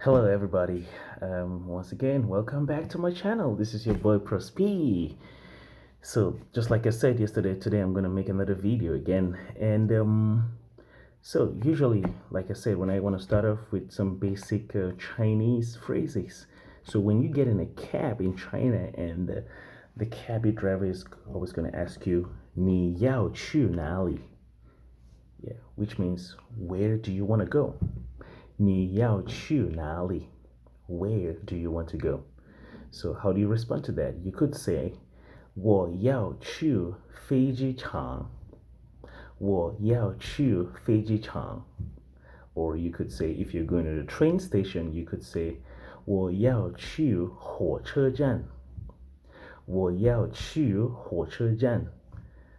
Hello, everybody. Once again, welcome back to my channel. This is your boy Prosp. So, just like I said yesterday, today I'm gonna make another video again. So usually, like I said, when I want to start off with some basic Chinese phrases. So when you get in a cab in China and the cab driver is always gonna ask you, 你要去哪里? Yeah, which means where do you want to go? 你要去哪里? Where do you want to go? So how do you respond to that? You could say 我要去飞机场我要去飞机场 Or you could say if you're going to the train station, you could say 我要去火车站我要去火车站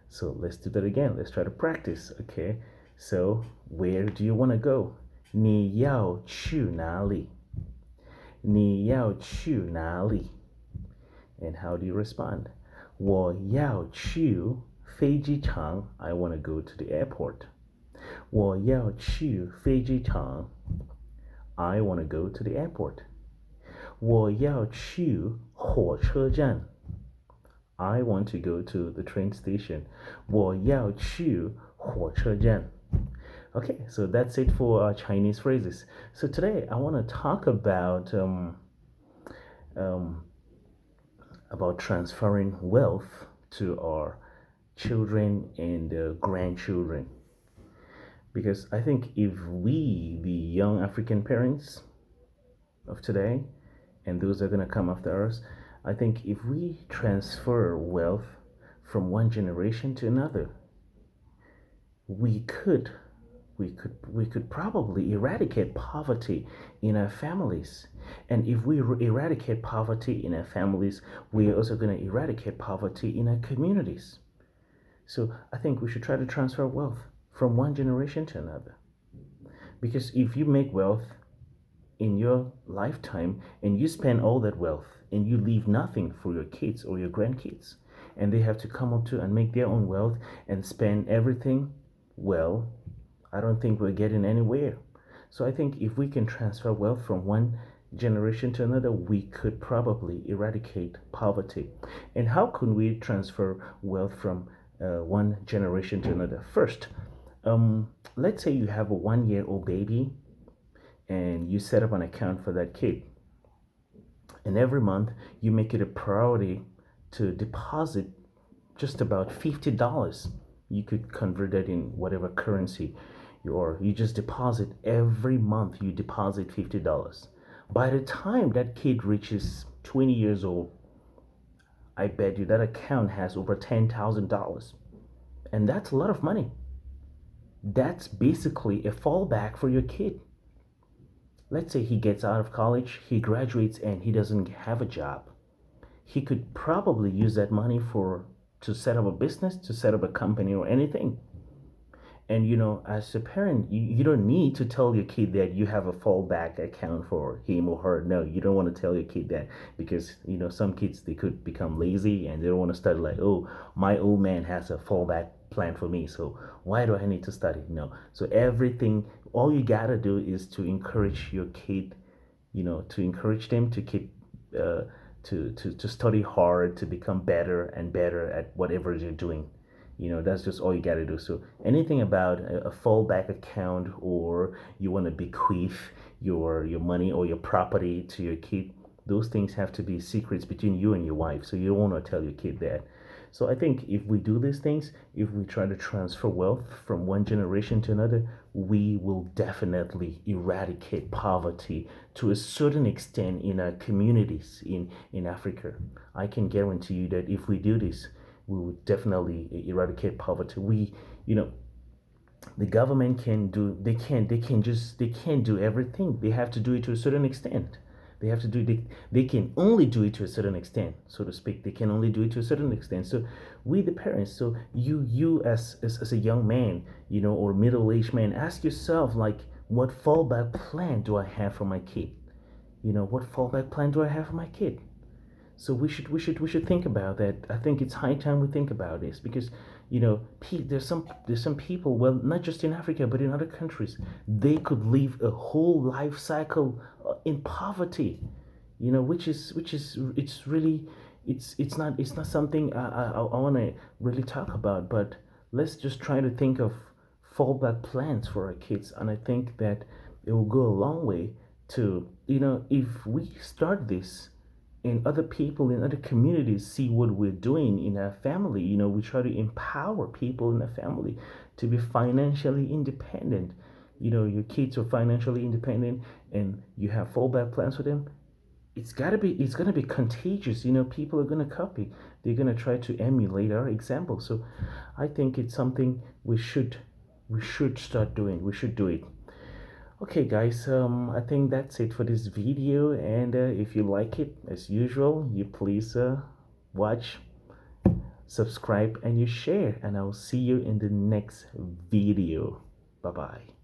So let's do that again. Let's try to practice. Okay. So where do you want to go? 你要去哪里?你要去哪里? And how do you respond? 我要去飞机场 I want to go to the airport. 我要去飞机场 I want to go to the airport. 我要去火车站 I want to go to the train station. 我要去火车站 Okay, so that's it for Chinese phrases. So today I want to talk about transferring wealth to our children and grandchildren. Because I think if we, the young African parents of today, and those that are going to come after us, I think if we transfer wealth from one generation to another, we could probably eradicate poverty in our families. And if we eradicate poverty in our families, we're also going to eradicate poverty in our communities. So I think we should try to transfer wealth from one generation to another. Because if you make wealth in your lifetime and you spend all that wealth and you leave nothing for your kids or your grandkids, and they have to come up to and make their own wealth and spend everything, well, I don't think we're getting anywhere. So I think if we can transfer wealth from one generation to another, we could probably eradicate poverty. And how can we transfer wealth from one generation to another? First, let's say you have a 1-year-old baby and you set up an account for that kid. And every month you make it a priority to deposit just about $50. You could convert that in whatever currency, or you just deposit every month, you deposit $50. By the time that kid reaches 20 years old, I bet you that account has over $10,000. And that's a lot of money. That's basically a fallback for your kid. Let's say he gets out of college, he graduates, and he doesn't have a job. He could probably use that money to set up a business, to set up a company or anything. And as a parent, you don't need to tell your kid that you have a fallback account for him or her. No, you don't want to tell your kid that, because some kids, they could become lazy and they don't want to study. Like, oh, my old man has a fallback plan for me, so why do I need to study? No. So everything, all you gotta do is to encourage your kid, to encourage them to keep to study hard, to become better and better at whatever they're doing. That's just all you got to do. So anything about a fallback account, or you want to bequeath your money or your property to your kid, those things have to be secrets between you and your wife. So you don't want to tell your kid that. So I think if we do these things, if we try to transfer wealth from one generation to another, we will definitely eradicate poverty to a certain extent in our communities in Africa. I can guarantee you that if we do this, we would definitely eradicate poverty. The government they can't do everything. They have to do it to a certain extent. They can only do it to a certain extent, so to speak. They can only do it to a certain extent. So we, the parents, so you as a young man, or middle-aged man, ask yourself, like, what fallback plan do I have for my kid? What fallback plan do I have for my kid? So we should think about that. I think it's high time we think about this, because there's some people, well, not just in Africa but in other countries, they could live a whole life cycle in poverty, which is it's really it's not something I want to really talk about. But let's just try to think of fallback plans for our kids, and I think that it will go a long way to, if we start this and other people in other communities see what we're doing in our family. We try to empower people in the family to be financially independent. Your kids are financially independent and you have fallback plans for them. It's gonna be contagious. People are gonna copy. They're gonna try to emulate our example. So I think it's something we should start doing. We should do it. Okay, guys, I think that's it for this video. And if you like it, as usual, you please watch, subscribe, and you share. And I'll see you in the next video. Bye bye.